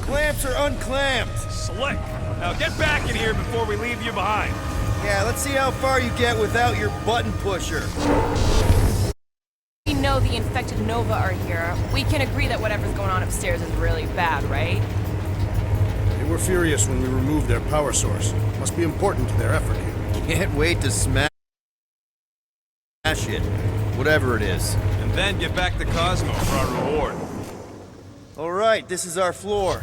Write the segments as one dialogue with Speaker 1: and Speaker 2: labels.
Speaker 1: Clamps are unclamped.
Speaker 2: Slick. Now get back in here before we leave you behind.
Speaker 1: Yeah, let's see how far you get without your button pusher.
Speaker 3: We know the infected Nova are here. We can agree that whatever's going on upstairs is really bad, right?
Speaker 4: They were furious when we removed their power source. Must be important to their effort here.
Speaker 1: Can't wait to smash it. Whatever it is.
Speaker 2: And then get back to Cosmo for our reward.
Speaker 1: Alright, this is our floor.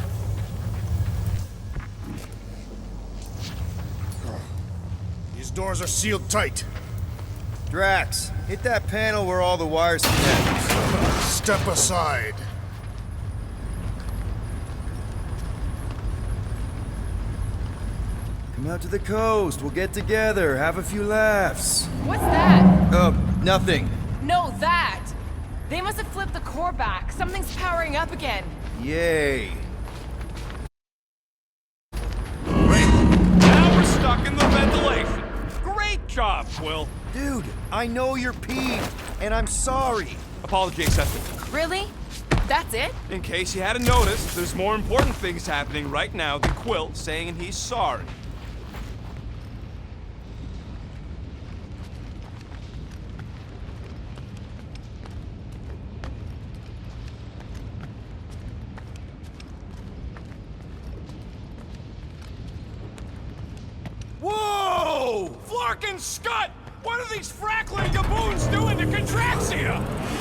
Speaker 4: These doors are sealed tight.
Speaker 1: Drax, hit that panel where all the wires connect.
Speaker 4: Step aside.
Speaker 1: Come out to the coast, we'll get together, have a few laughs.
Speaker 3: What's that?
Speaker 1: Nothing.
Speaker 3: No, that! They must have flipped the core back. Something's powering up again.
Speaker 1: Yay.
Speaker 2: Great. Now we're stuck in the ventilation. Great job, Quill.
Speaker 1: Dude, I know you're peeved, and I'm sorry.
Speaker 2: Apology accepted.
Speaker 3: Really? That's it?
Speaker 2: In case you hadn't noticed, there's more important things happening right now than Quill saying he's sorry.
Speaker 1: Whoa!
Speaker 2: Flarkin Scott! What are these frackling gaboons doing to Contraxia?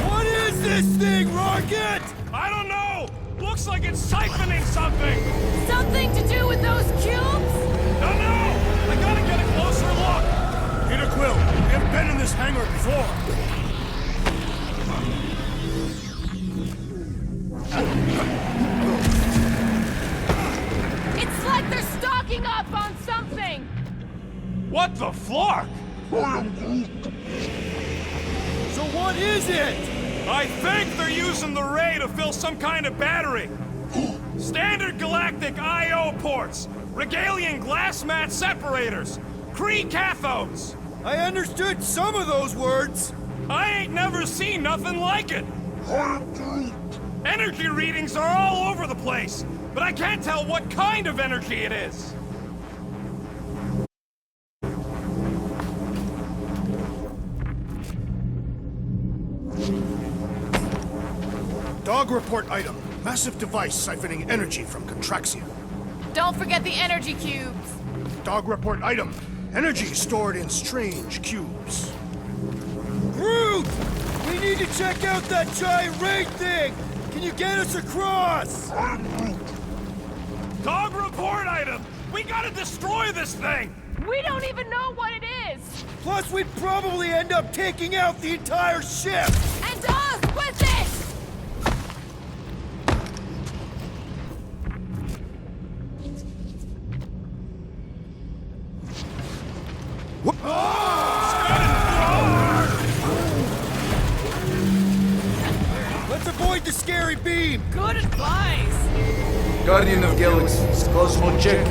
Speaker 1: What is this thing, Rocket?
Speaker 2: I don't know! Looks like it's siphoning something!
Speaker 3: Something to do with those cubes?
Speaker 2: Don't know! I gotta get a closer look!
Speaker 4: Peter Quill, we have been in this hangar before.
Speaker 3: It's like they're stocking up on something!
Speaker 2: What the flark?
Speaker 1: So what is it?
Speaker 2: I think they're using the ray to fill some kind of battery. Standard galactic I.O. ports, Regalian glass mat separators, Kree cathodes.
Speaker 1: I understood some of those words.
Speaker 2: I ain't never seen nothing like it. Energy readings are all over the place, but I can't tell what kind of energy it is.
Speaker 4: Dog report item. Massive device siphoning energy from Contraxia.
Speaker 3: Don't forget the energy cubes!
Speaker 4: Dog report item. Energy stored in strange cubes.
Speaker 1: Groot! We need to check out that giant raid thing! Can you get us across?
Speaker 2: Dog report item! We gotta destroy this thing!
Speaker 3: We don't even know what it is!
Speaker 1: Plus, we'd probably end up taking out the entire ship!
Speaker 3: And us with it!
Speaker 1: Let's avoid the scary beam!
Speaker 3: Good advice!
Speaker 5: Guardian of Galaxies, Cosmo Check.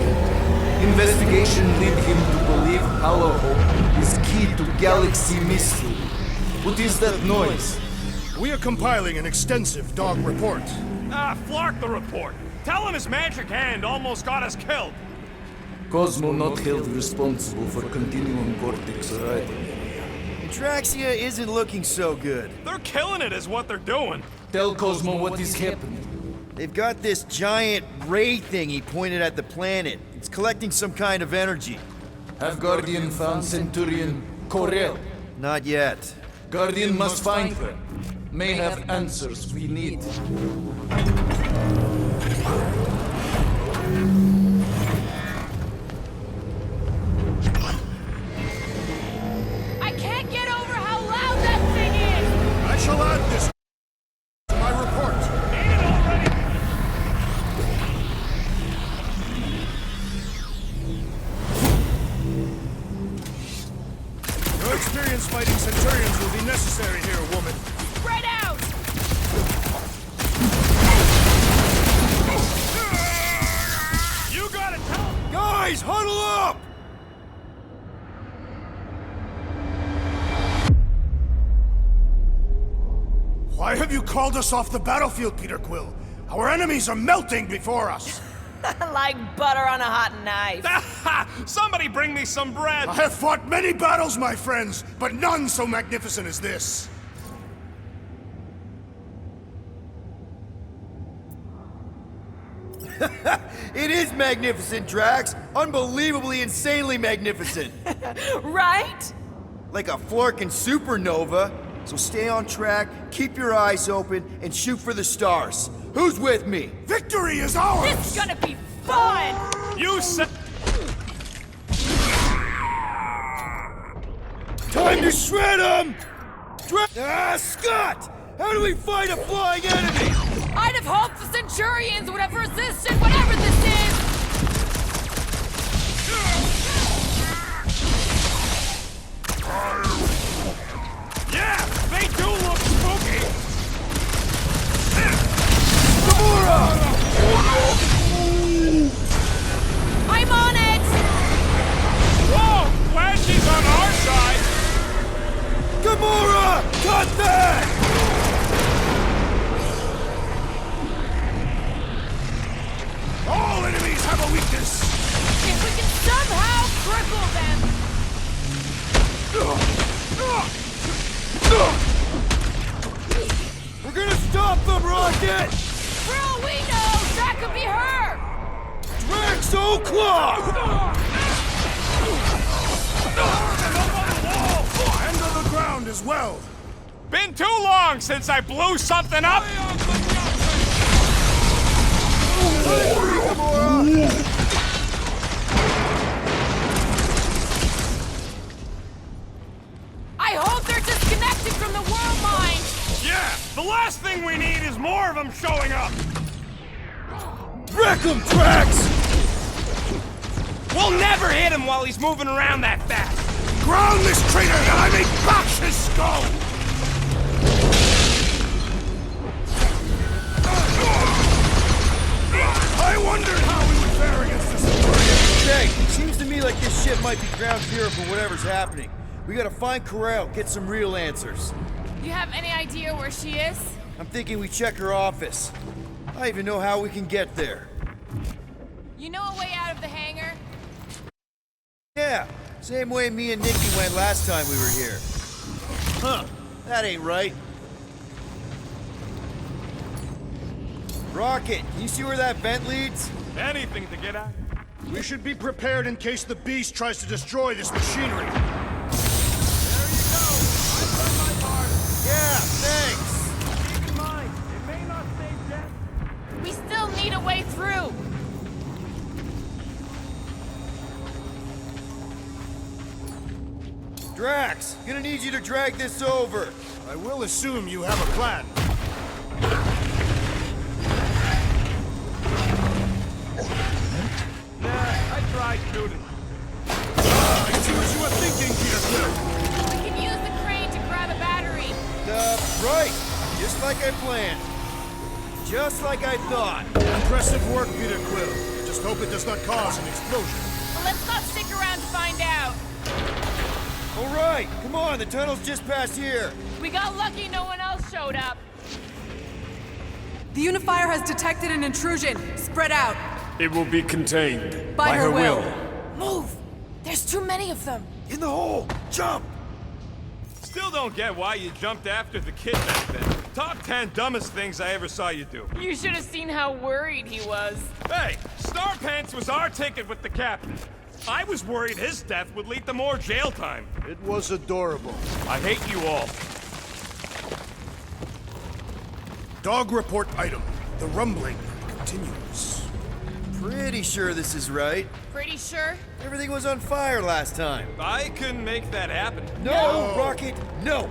Speaker 5: Investigation lead him to believe Hollow Hope is key to galaxy mystery. What is that noise?
Speaker 4: We are compiling an extensive dog report.
Speaker 2: Flark the report. Tell him his magic hand almost got us killed.
Speaker 5: Cosmo not held responsible for Continuum Cortex arrival.
Speaker 1: Contraxia isn't looking so good.
Speaker 2: They're killing it is what they're doing.
Speaker 5: Tell Cosmo what is happening.
Speaker 1: They've got this giant ray thingy pointed at the planet. It's collecting some kind of energy.
Speaker 5: Have Guardian found Centurion Corel?
Speaker 1: Not yet.
Speaker 5: Guardian must find her. May have answers we need.
Speaker 3: I can't get over how loud that thing is!
Speaker 4: I shall add this to my report.
Speaker 2: Ain't it already?
Speaker 4: Your experience fighting Centurions will be necessary here, woman.
Speaker 3: Spread out!
Speaker 2: You gotta tell him.
Speaker 1: Guys, huddle up!
Speaker 4: Why have you called us off the battlefield, Peter Quill? Our enemies are melting before us!
Speaker 3: Like butter on a hot knife.
Speaker 2: Somebody bring me some bread!
Speaker 4: I have fought many battles, my friends, but none so magnificent as this!
Speaker 1: It is magnificent, Drax. Unbelievably, insanely magnificent.
Speaker 3: Right?
Speaker 1: Like a flirking supernova. So stay on track, keep your eyes open, and shoot for the stars. Who's with me?
Speaker 4: Victory is ours!
Speaker 3: This is gonna be fun!
Speaker 2: You said...
Speaker 1: Time to shred him! Scott! How do we fight a flying enemy?
Speaker 3: I'd have hoped the Centurions would have resisted whatever this is!
Speaker 2: Yeah, they do look spooky!
Speaker 1: Gamora!
Speaker 3: I'm on it!
Speaker 2: Whoa! Glad she's on our side!
Speaker 1: Gamora! Cut that!
Speaker 4: All enemies have a weakness!
Speaker 3: If we can somehow cripple them!
Speaker 1: We're gonna stop them, Rocket!
Speaker 3: For all we know, that could be her!
Speaker 1: Drax O'Clock!
Speaker 4: And to the ground as well!
Speaker 2: Been too long since I blew something up!
Speaker 3: I hope they're disconnected from the world mind!
Speaker 2: Yeah, the last thing we need is more of them showing up!
Speaker 1: Wreck 'em, Drax!
Speaker 2: We'll never hit him while he's moving around that fast!
Speaker 4: Ground this traitor that I may bash his skull! I wondered how we would fare against the Centurion!
Speaker 1: Okay, seems to me like this ship might be ground zero for whatever's happening. We gotta find Corral, get some real answers.
Speaker 3: You have any idea where she is?
Speaker 1: I'm thinking we check her office. I even know how we can get there.
Speaker 3: You know a way out of the hangar?
Speaker 1: Yeah, same way me and Nikki went last time we were here. Huh, that ain't right. Rocket, you see where that vent leads?
Speaker 2: Anything to get out.
Speaker 4: We should be prepared in case the beast tries to destroy this machinery.
Speaker 1: Yeah, thanks.
Speaker 2: Keep in mind, it may not save death.
Speaker 3: We still need a way through!
Speaker 1: Drax, gonna need you to drag this over.
Speaker 4: I will assume you have a plan.
Speaker 2: Nah, I tried shooting.
Speaker 4: I see what you were thinking, Peter Quill.
Speaker 3: We can use the crane to grab a battery.
Speaker 1: Right. Just like I planned. Just like I thought.
Speaker 4: Impressive work, Peter Quill. Just hope it does not cause an explosion.
Speaker 3: Well, let's not stick around to find out.
Speaker 1: All right, come on, the tunnel's just past here.
Speaker 3: We got lucky no one else showed up.
Speaker 6: The Unifier has detected an intrusion. Spread out.
Speaker 7: It will be contained.
Speaker 6: By her will.
Speaker 3: Move! There's too many of them.
Speaker 1: In the hole! Jump!
Speaker 2: Still don't get why you jumped after the kid back then. Top 10 dumbest things I ever saw you do.
Speaker 3: You should have seen how worried he was.
Speaker 2: Hey, Star Pants was our ticket with the captain. I was worried his death would lead to more jail time.
Speaker 4: It was adorable.
Speaker 2: I hate you all.
Speaker 4: Dog report item. The rumbling continues.
Speaker 1: Pretty sure this is right.
Speaker 3: Pretty sure?
Speaker 1: Everything was on fire last time.
Speaker 2: I couldn't make that happen.
Speaker 1: No, Rocket, no!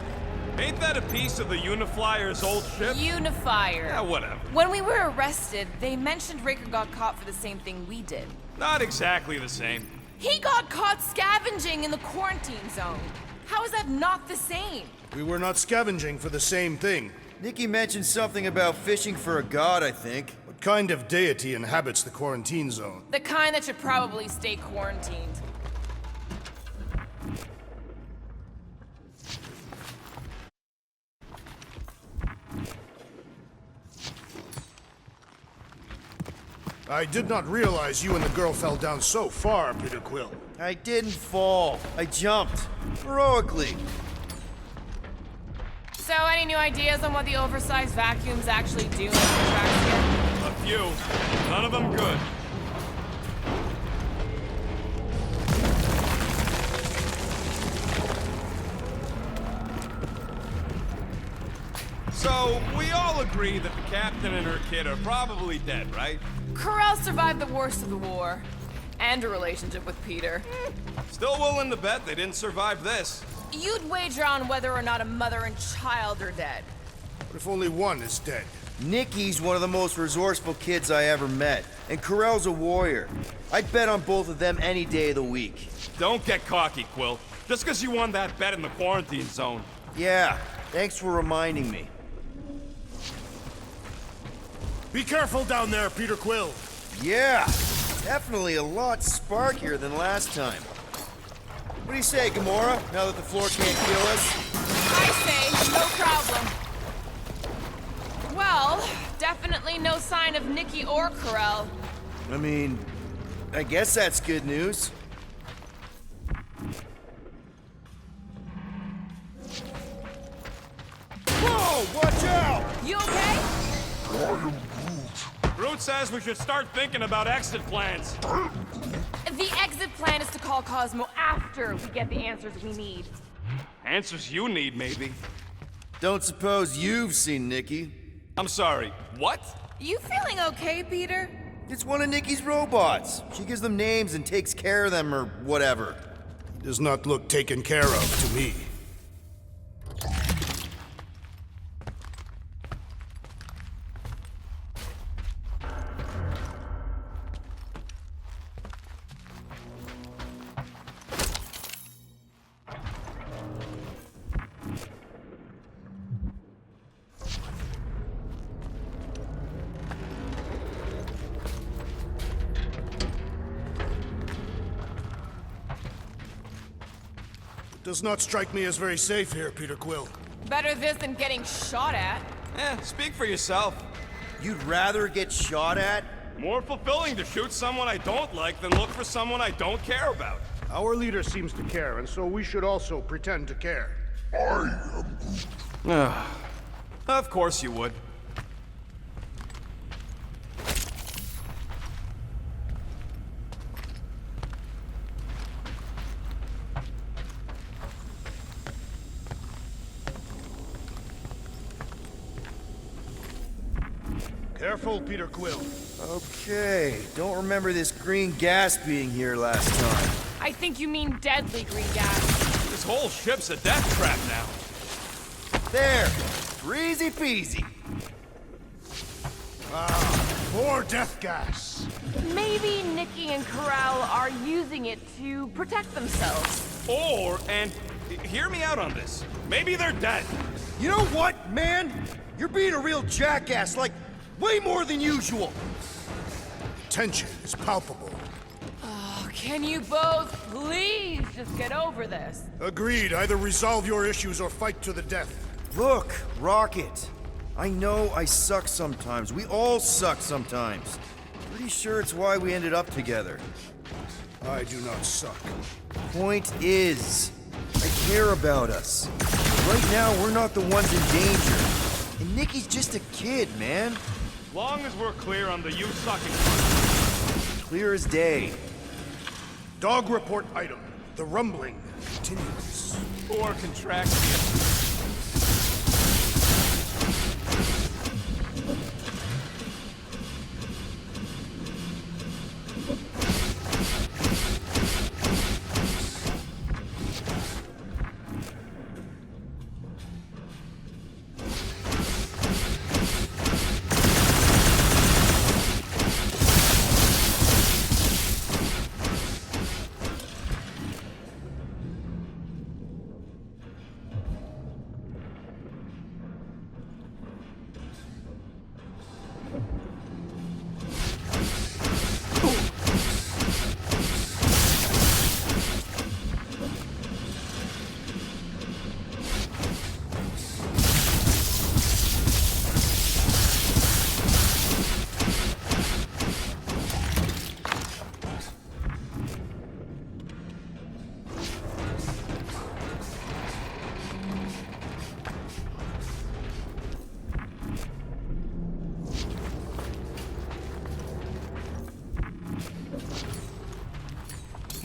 Speaker 2: Ain't that a piece of the Uniflyer's old ship?
Speaker 3: Unifier.
Speaker 2: Yeah, whatever.
Speaker 3: When we were arrested, they mentioned Raker got caught for the same thing we did.
Speaker 2: Not exactly the same.
Speaker 3: He got caught scavenging in the quarantine zone. How is that not the same?
Speaker 4: We were not scavenging for the same thing.
Speaker 1: Nikki mentioned something about fishing for a god, I think.
Speaker 4: What kind of deity inhabits the quarantine zone?
Speaker 3: The kind that should probably stay quarantined.
Speaker 4: I did not realize you and the girl fell down so far, Peter Quill.
Speaker 1: I didn't fall. I jumped. Heroically.
Speaker 3: So, any new ideas on what the oversized vacuums actually do in the tracks here?
Speaker 2: A few. None of them good. So, we all agree that the captain and her kid are probably dead, right?
Speaker 3: Corral survived the worst of the war. And a relationship with Peter.
Speaker 2: Still willing to bet they didn't survive this.
Speaker 3: You'd wager on whether or not a mother and child are dead.
Speaker 4: What if only one is dead?
Speaker 1: Nikki's one of the most resourceful kids I ever met, and Corell's a warrior. I'd bet on both of them any day of the week.
Speaker 2: Don't get cocky, Quill. Just because you won that bet in the quarantine zone.
Speaker 1: Yeah, thanks for reminding me.
Speaker 4: Be careful down there, Peter Quill.
Speaker 1: Yeah, definitely a lot sparkier than last time. What do you say, Gamora, now that the floor can't kill us?
Speaker 3: I say, no problem. Well, definitely no sign of Nikki or Corell.
Speaker 1: I mean, I guess that's good news. Whoa, watch out!
Speaker 3: You okay?
Speaker 2: Groot says we should start thinking about exit plans.
Speaker 3: The exit plan is to call Cosmo after we get the answers we need.
Speaker 2: Answers you need, maybe.
Speaker 1: Don't suppose you've seen Nikki?
Speaker 2: I'm sorry, what?
Speaker 3: You feeling okay, Peter?
Speaker 1: It's one of Nikki's robots. She gives them names and takes care of them or whatever.
Speaker 4: Does not look taken care of to me. Does not strike me as very safe here, Peter Quill.
Speaker 3: Better this than getting shot at.
Speaker 2: Speak for yourself.
Speaker 1: You'd rather get shot at?
Speaker 2: More fulfilling to shoot someone I don't like than look for someone I don't care about.
Speaker 4: Our leader seems to care, and so we should also pretend to care.
Speaker 2: Of course you would.
Speaker 4: Careful, Peter Quill.
Speaker 1: Okay, don't remember this green gas being here last time.
Speaker 3: I think you mean deadly green gas.
Speaker 2: This whole ship's a death trap now.
Speaker 1: There, easy peasy.
Speaker 4: More death gas.
Speaker 3: Maybe Nikki and Corral are using it to protect themselves.
Speaker 2: Or, and hear me out on this, maybe they're dead.
Speaker 1: You know what, man? You're being a real jackass, like, way more than usual.
Speaker 4: Tension is palpable.
Speaker 3: Oh, can you both please just get over this?
Speaker 4: Agreed. Either resolve your issues or fight to the death.
Speaker 1: Look, Rocket. I know I suck sometimes. We all suck sometimes. Pretty sure it's why we ended up together.
Speaker 4: I do not suck.
Speaker 1: Point is, I care about us. Right now, we're not the ones in danger. And Nikki's just a kid, man.
Speaker 2: Long as we're clear on the you sucking part.
Speaker 1: Clear as day.
Speaker 4: Dog report item. The rumbling continues.
Speaker 2: Poor Contraxian.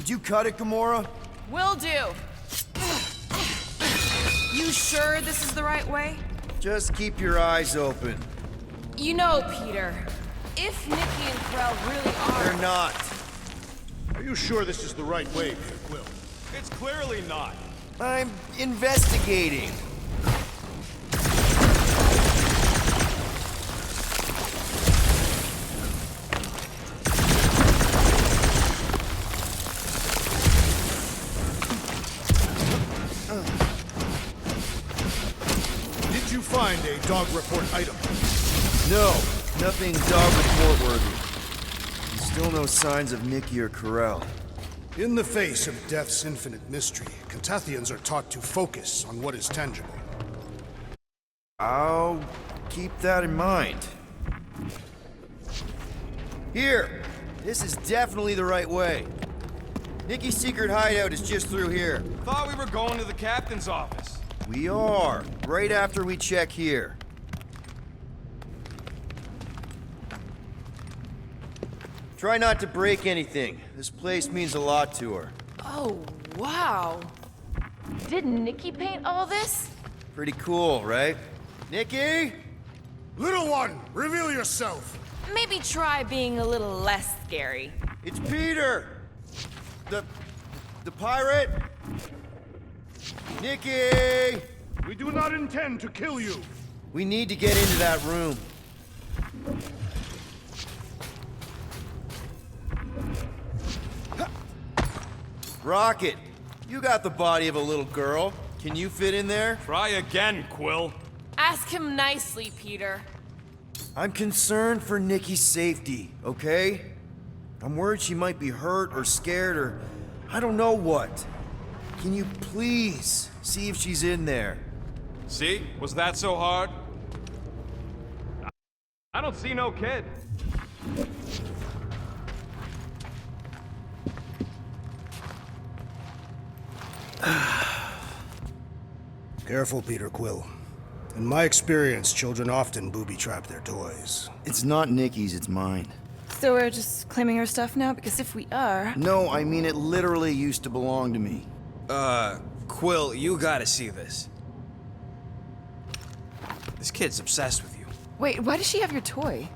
Speaker 1: Could you cut it, Gamora?
Speaker 3: Will do. You sure this is the right way?
Speaker 1: Just keep your eyes open.
Speaker 3: You know, Peter, if Nikki and Krell really are...
Speaker 1: They're not.
Speaker 4: Are you sure this is the right way, Peter Quill?
Speaker 2: It's clearly not.
Speaker 1: I'm investigating.
Speaker 4: Did you find a dog report item?
Speaker 1: No, nothing dog report worthy. Still no signs of Nikki or Corell.
Speaker 4: In the face of death's infinite mystery, Catathians are taught to focus on what is tangible.
Speaker 1: I'll keep that in mind. Here! This is definitely the right way. Nikki's secret hideout is just through here.
Speaker 2: Thought we were going to the captain's office.
Speaker 1: We are, right after we check here. Try not to break anything. This place means a lot to her.
Speaker 3: Oh, wow. Did Nikki paint all this?
Speaker 1: Pretty cool, right? Nikki?
Speaker 4: Little one, reveal yourself!
Speaker 3: Maybe try being a little less scary.
Speaker 1: It's Peter! The pirate? Nikki!
Speaker 4: We do not intend to kill you.
Speaker 1: We need to get into that room. Rocket, you got the body of a little girl. Can you fit in there?
Speaker 2: Try again, Quill.
Speaker 3: Ask him nicely, Peter.
Speaker 1: I'm concerned for Nikki's safety, okay? I'm worried she might be hurt or scared or I don't know what. Can you please see if she's in there?
Speaker 2: See? Was that so hard? I don't see no kid.
Speaker 4: Careful, Peter Quill. In my experience, children often booby-trap their toys.
Speaker 1: It's not Nikki's, it's mine.
Speaker 8: So we're just claiming her stuff now? Because if we are...
Speaker 1: No, I mean it literally used to belong to me.
Speaker 9: Quill, you gotta see this. This kid's obsessed with you.
Speaker 8: Wait, why does she have your toy?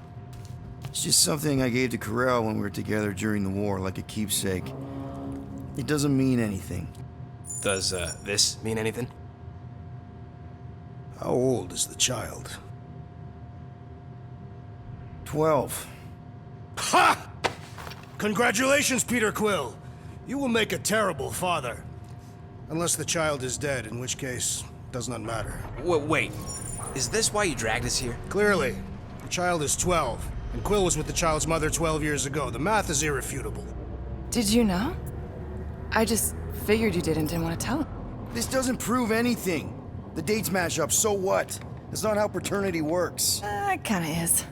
Speaker 1: It's just something I gave to Corell when we were together during the war, like a keepsake. It doesn't mean anything.
Speaker 9: Does, this mean anything?
Speaker 4: How old is the child?
Speaker 1: 12.
Speaker 4: Ha! Congratulations, Peter Quill! You will make a terrible father. Unless the child is dead, in which case, does not matter.
Speaker 9: Wait. Is this why you dragged us here?
Speaker 4: Clearly, the child is 12, and Quill was with the child's mother 12 years ago. The math is irrefutable.
Speaker 8: Did you know? I just figured you didn't want to tell him.
Speaker 1: This doesn't prove anything. The dates match up, so what? That's not how paternity works.
Speaker 8: It kinda is.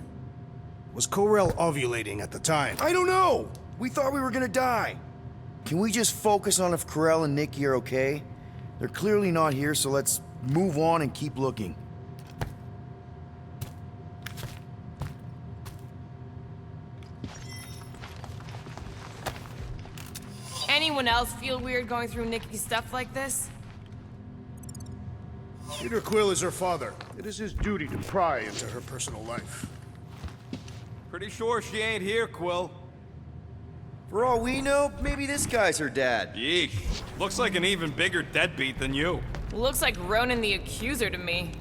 Speaker 4: Was Corell ovulating at the time?
Speaker 1: I don't know! We thought we were gonna die. Can we just focus on if Corell and Nikki are okay? They're clearly not here, so let's move on and keep looking.
Speaker 3: Anyone else feel weird going through Nikki's stuff like this?
Speaker 4: Peter Quill is her father. It is his duty to pry into her personal life.
Speaker 2: Pretty sure she ain't here, Quill.
Speaker 1: For all we know, maybe this guy's her dad.
Speaker 2: Yeesh. Looks like an even bigger deadbeat than you.
Speaker 3: Looks like Ronan the Accuser to me.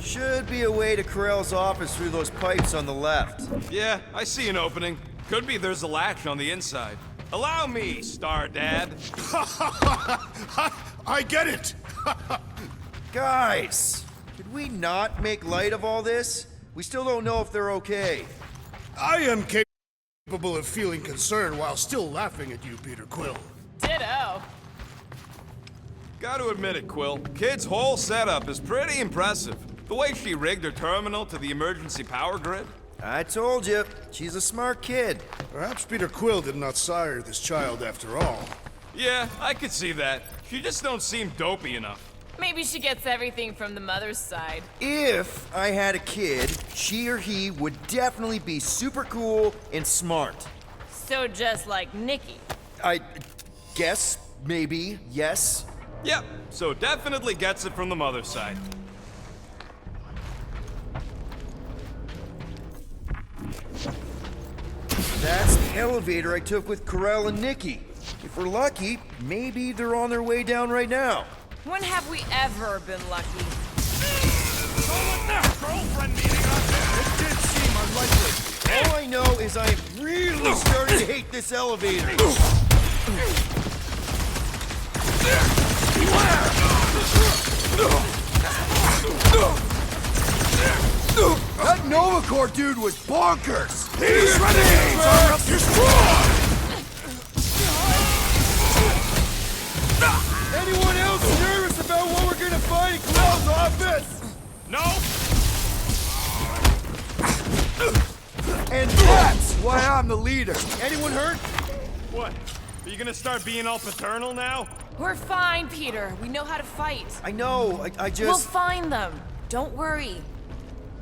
Speaker 1: Should be a way to Corell's office through those pipes on the left.
Speaker 2: Yeah, I see an opening. Could be there's a latch on the inside. Allow me, Star Dad.
Speaker 4: I get it!
Speaker 1: Guys, could we not make light of all this? We still don't know if they're okay.
Speaker 4: I am capable of feeling concern while still laughing at you, Peter Quill.
Speaker 3: Ditto.
Speaker 2: Gotta admit it, Quill. Kid's whole setup is pretty impressive. The way she rigged her terminal to the emergency power grid.
Speaker 1: I told you, she's a smart kid.
Speaker 4: Perhaps Peter Quill did not sire this child after all.
Speaker 2: Yeah, I could see that. She just don't seem dopey enough.
Speaker 3: Maybe she gets everything from the mother's side.
Speaker 1: If I had a kid, she or he would definitely be super cool and smart.
Speaker 3: So just like Nikki.
Speaker 1: guess, maybe, yes.
Speaker 2: Yep, so definitely gets it from the mother's side.
Speaker 1: That's the elevator I took with Corell and Nikki. If we're lucky, maybe they're on their way down right now.
Speaker 3: When have we ever been lucky?
Speaker 2: So with their girlfriend meeting up there,
Speaker 1: It did seem unlikely. All I know is I am really starting to hate this elevator. That Novacore dude was bonkers!
Speaker 4: These renegades are up your squad!
Speaker 1: Anyone else nervous about what we're gonna find in Corell's office?
Speaker 2: no?
Speaker 1: And that's why I'm the leader. Anyone hurt?
Speaker 2: What? Are you gonna start being all paternal now?
Speaker 3: We're fine, Peter. We know how to fight.
Speaker 1: I know, I
Speaker 3: We'll
Speaker 1: just...
Speaker 3: find them. Don't worry.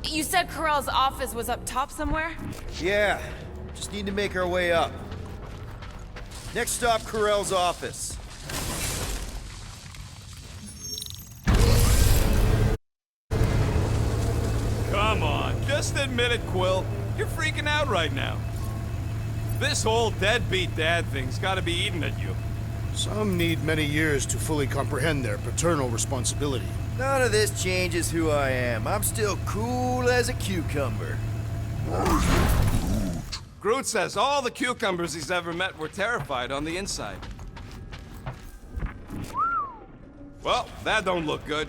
Speaker 3: You said Corell's office was up top somewhere?
Speaker 1: Yeah, just need to make our way up. Next stop, Corell's office.
Speaker 2: Come on, just admit it, Quill. You're freaking out right now. This whole deadbeat dad thing's gotta be eating at you.
Speaker 4: Some need many years to fully comprehend their paternal responsibility.
Speaker 1: None of this changes who I am. I'm still cool as a cucumber.
Speaker 2: Groot says all the cucumbers he's ever met were terrified on the inside. Well, that don't look good.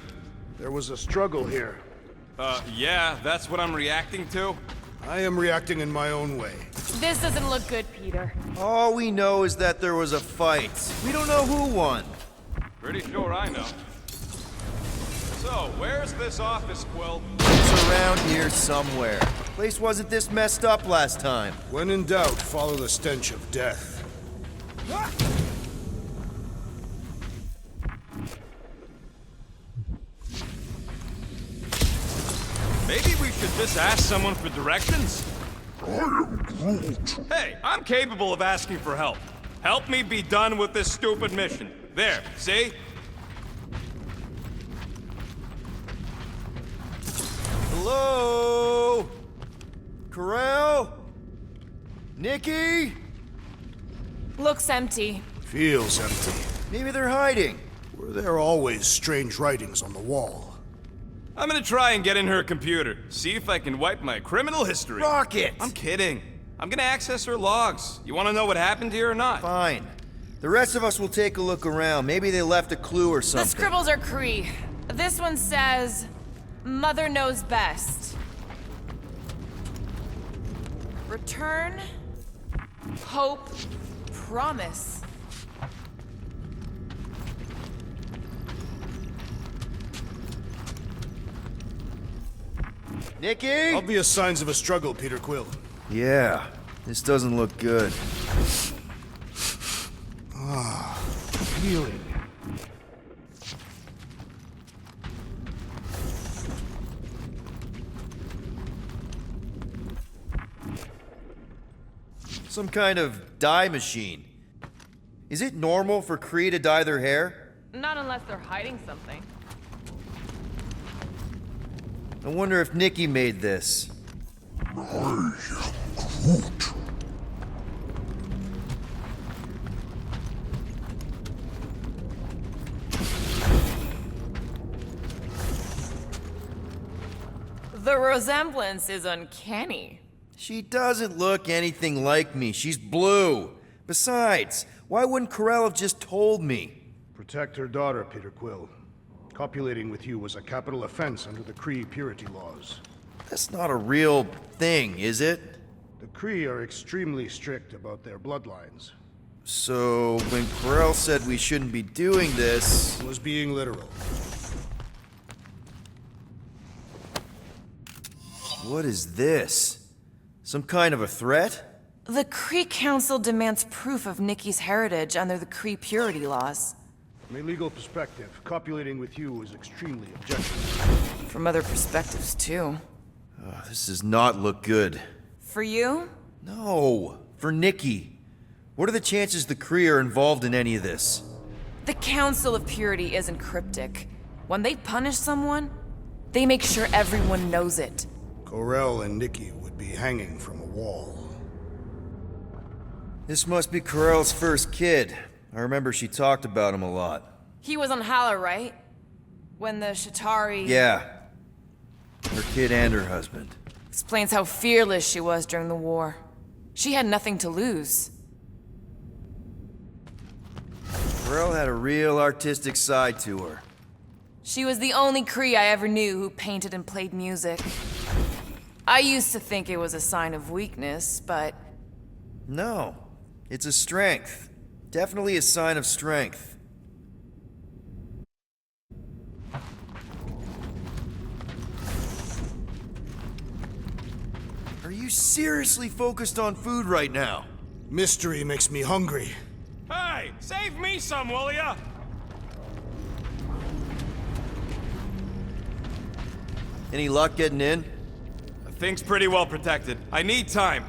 Speaker 4: There was a struggle here.
Speaker 2: Yeah, that's what I'm reacting to.
Speaker 4: I am reacting in my own way.
Speaker 3: This doesn't look good, Peter.
Speaker 1: All we know is that there was a fight. We don't know who won.
Speaker 2: Pretty sure I know. So, where's this office, Quill?
Speaker 1: It's around here somewhere. Place wasn't this messed up last time.
Speaker 4: When in doubt, follow the stench of death.
Speaker 2: Maybe we should just ask someone for directions? Hey, I'm capable of asking for help. Help me be done with this stupid mission. There, see?
Speaker 1: Hello? Corell? Nikki?
Speaker 3: Looks empty.
Speaker 4: Feels empty.
Speaker 1: Maybe they're hiding.
Speaker 4: Were there always strange writings on the wall?
Speaker 2: I'm gonna try and get in her computer. See if I can wipe my criminal history.
Speaker 1: Rocket!
Speaker 2: I'm kidding. I'm gonna access her logs. You wanna know what happened here or not?
Speaker 1: Fine. The rest of us will take a look around. Maybe they left a clue or
Speaker 3: The
Speaker 1: something.
Speaker 3: scribbles are Kree. This one says, Mother knows best. Return, hope, promise.
Speaker 1: Nikki?
Speaker 4: Obvious signs of a struggle, Peter Quill.
Speaker 1: Yeah, this doesn't look good.
Speaker 4: Healing.
Speaker 1: Some kind of dye machine. Is it normal for Kree to dye their hair?
Speaker 3: Not unless they're hiding something.
Speaker 1: I wonder if Nikki made this.
Speaker 3: The resemblance is uncanny.
Speaker 1: She doesn't look anything like me. She's blue. Besides, why wouldn't Corell have just told me?
Speaker 4: Protect her daughter, Peter Quill. Copulating with you was a capital offense under the Kree purity laws.
Speaker 1: That's not a real thing, is it?
Speaker 4: The Kree are extremely strict about their bloodlines.
Speaker 1: So, when Corell said we shouldn't be doing this...
Speaker 4: It was being literal.
Speaker 1: What is this? Some kind of a threat?
Speaker 3: The Kree Council demands proof of Nikki's heritage under the Kree purity laws.
Speaker 4: From a legal perspective, copulating with you is extremely objectionable.
Speaker 3: From other perspectives, too.
Speaker 1: This does not look good.
Speaker 3: For you?
Speaker 1: No, for Nikki. What are the chances the Kree are involved in any of this?
Speaker 3: The Council of Purity isn't cryptic. When they punish someone, they make sure everyone knows it.
Speaker 4: Ko-Rel and Nikki would be hanging from a wall.
Speaker 1: This must be Ko-Rel's first kid. I remember she talked about him a lot.
Speaker 3: He was on Hala, right? When the Shatari...
Speaker 1: Yeah. Her kid and her husband.
Speaker 3: Explains how fearless she was during the war. She had nothing to lose.
Speaker 1: Ko-Rel had a real artistic side to her.
Speaker 3: She was the only Kree I ever knew who painted and played music. I used to think it was a sign of weakness, but...
Speaker 1: No. It's a strength. Definitely a sign of strength. Are you seriously focused on food right now?
Speaker 4: Mystery makes me hungry.
Speaker 2: Hey, save me some, will ya?
Speaker 1: Any luck getting in?
Speaker 2: The thing's pretty well protected. I need time.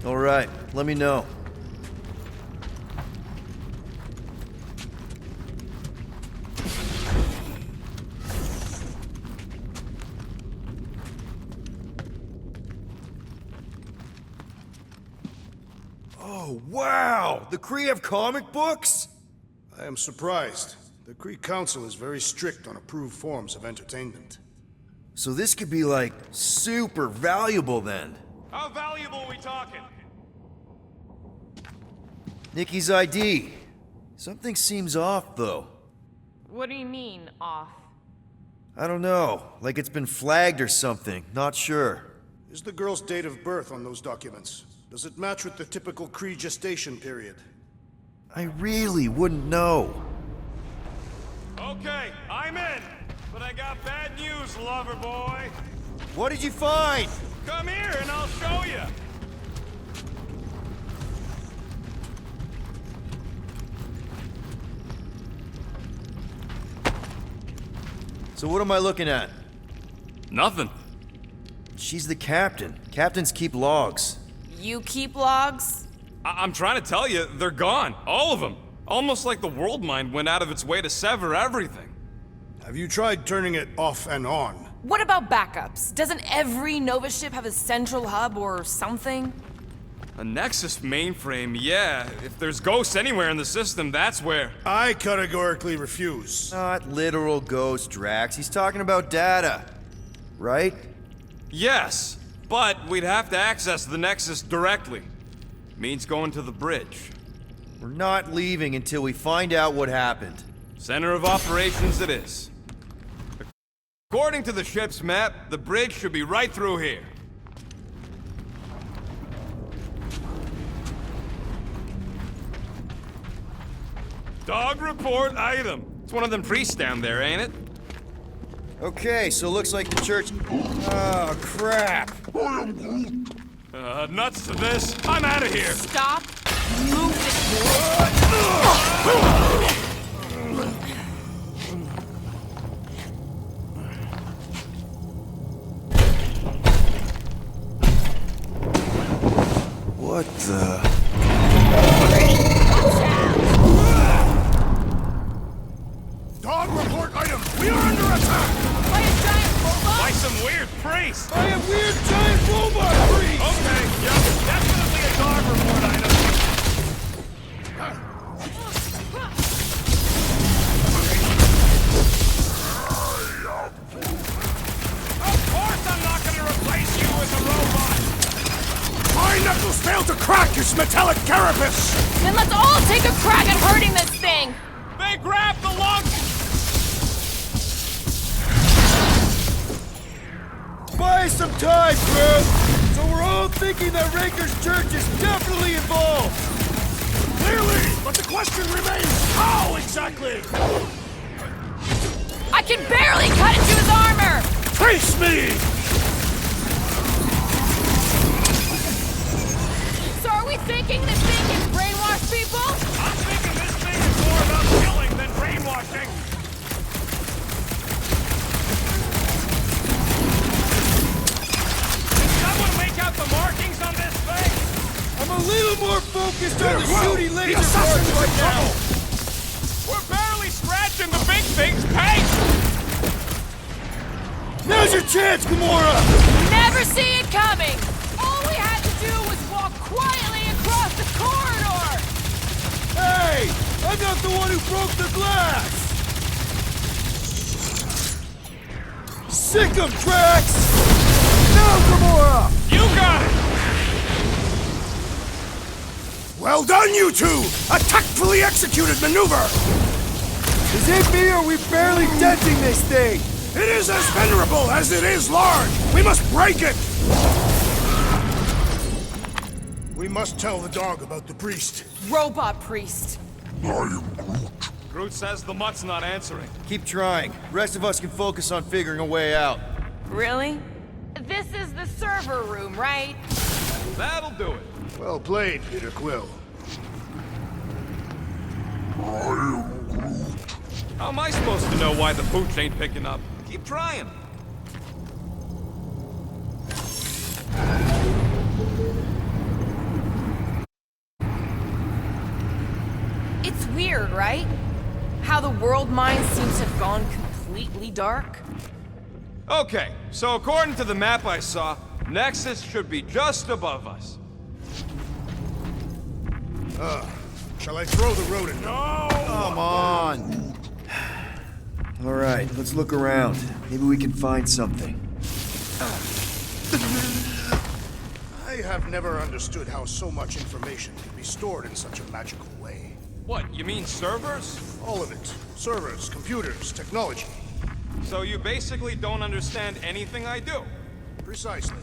Speaker 1: All right, let me know. Oh, wow! The Kree have comic books?
Speaker 4: I am surprised. The Kree Council is very strict on approved forms of entertainment.
Speaker 1: So this could be like super valuable then.
Speaker 2: How valuable are we talking?
Speaker 1: Nikki's ID. Something seems off though.
Speaker 3: What do you mean, off?
Speaker 1: I don't know, like it's been flagged or something, not sure.
Speaker 4: Is the girl's date of birth on those documents? Does it match with the typical Kree gestation period?
Speaker 1: I really wouldn't know.
Speaker 2: Okay, I'm in. But I got bad news, lover boy.
Speaker 1: What did you find?
Speaker 2: Come here and I'll show you.
Speaker 1: So what am I looking at?
Speaker 2: Nothing.
Speaker 1: She's the captain. Captains keep logs.
Speaker 3: You keep logs?
Speaker 2: I'm trying to tell you, they're gone. All of them. Almost like the world mind went out of its way to sever everything.
Speaker 4: Have you tried turning it off and on?
Speaker 3: What about backups? Doesn't every Nova ship have a central hub or something?
Speaker 2: A Nexus mainframe, yeah. If there's ghosts anywhere in the system, that's where.
Speaker 4: I categorically refuse.
Speaker 1: Not literal ghost, Drax. He's talking about data. Right?
Speaker 2: Yes, but we'd have to access the Nexus directly. Means going to the bridge.
Speaker 1: We're not leaving until we find out what happened.
Speaker 2: Center of operations it is. According to the ship's map, the bridge should be right through here. Dog report item. It's one of them priests down there, ain't it?
Speaker 1: Okay, so looks like the church... Oh, crap.
Speaker 2: Nuts to this. I'm out of here.
Speaker 3: Stop. Move this.
Speaker 1: What the...
Speaker 4: Dog report item! We are under attack!
Speaker 3: By a giant robot?
Speaker 2: By some weird priest.
Speaker 1: I have weird giant robot trees!
Speaker 2: Okay, yep, definitely a dog report item. Of course I'm not gonna replace you with a robot.
Speaker 4: My knuckles failed to crack its metallic carapace!
Speaker 3: Then let's all take a crack at hurting this thing!
Speaker 2: They grabbed the log.
Speaker 1: Buy some time, crew! So we're all thinking that Raker's church is definitely involved!
Speaker 4: Clearly, but the question remains, how exactly?
Speaker 3: I can barely cut into his armor!
Speaker 4: Face me!
Speaker 3: So are we thinking this thing can brainwash people?
Speaker 2: I'm thinking this thing is more about killing than brainwashing. Did someone make out the markings on this thing?
Speaker 1: I'm a little more focused on the
Speaker 2: now! We're barely scratching the big thing's pace!
Speaker 4: Now's your chance, Gamora!
Speaker 3: Never see it coming! All we had to do was walk quietly across the corridor!
Speaker 1: Hey! I'm not the one who broke the glass! Sick of Drax! Now, Gamora!
Speaker 2: You got it!
Speaker 4: Well done, you two! A tactfully executed maneuver!
Speaker 1: Is it me or are we barely denting this thing?
Speaker 4: It is as venerable as it is large! We must break it! We must tell the dog about the priest.
Speaker 3: Robot priest.
Speaker 2: Groot says the mutt's not answering.
Speaker 1: Keep trying. Rest of us can focus on figuring a way out.
Speaker 3: Really? This is the server room, right?
Speaker 2: That'll do it.
Speaker 4: Well played, Peter Quill.
Speaker 2: How am I supposed to know why the pooch ain't picking up? Keep trying.
Speaker 3: It's weird, right? How the world mind seems to have gone completely dark.
Speaker 2: Okay, so according to the map I saw, Nexus should be just above us.
Speaker 4: Shall I throw the rodent?
Speaker 2: No!
Speaker 1: Come on! Alright, let's look around. Maybe we can find something.
Speaker 4: I have never understood how so much information can be stored in such a magical way.
Speaker 2: What, you mean servers?
Speaker 4: All of it. Servers, computers, technology.
Speaker 2: So you basically don't understand anything I do?
Speaker 4: Precisely.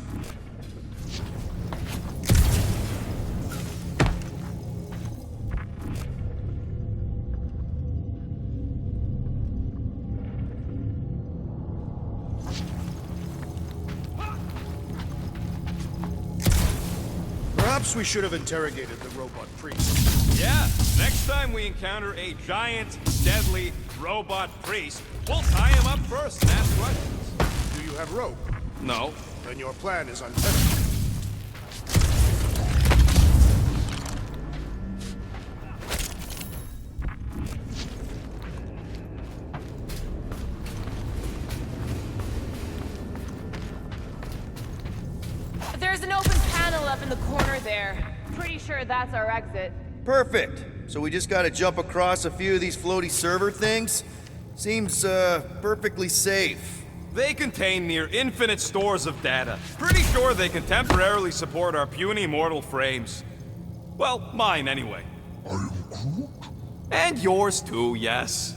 Speaker 4: Perhaps we should have interrogated the robot priest.
Speaker 2: Yeah, next time we encounter a giant, deadly robot priest, we'll tie him up first and ask questions.
Speaker 4: Do you have rope?
Speaker 2: No.
Speaker 4: Then your plan is untenable.
Speaker 3: There's an open panel up in the corner there. Pretty sure that's our exit.
Speaker 1: Perfect. So we just gotta jump across a few of these floaty server things? Seems, perfectly safe.
Speaker 2: They contain near infinite stores of data. Pretty sure they can temporarily support our puny mortal frames. Well, mine anyway. And yours too, yes.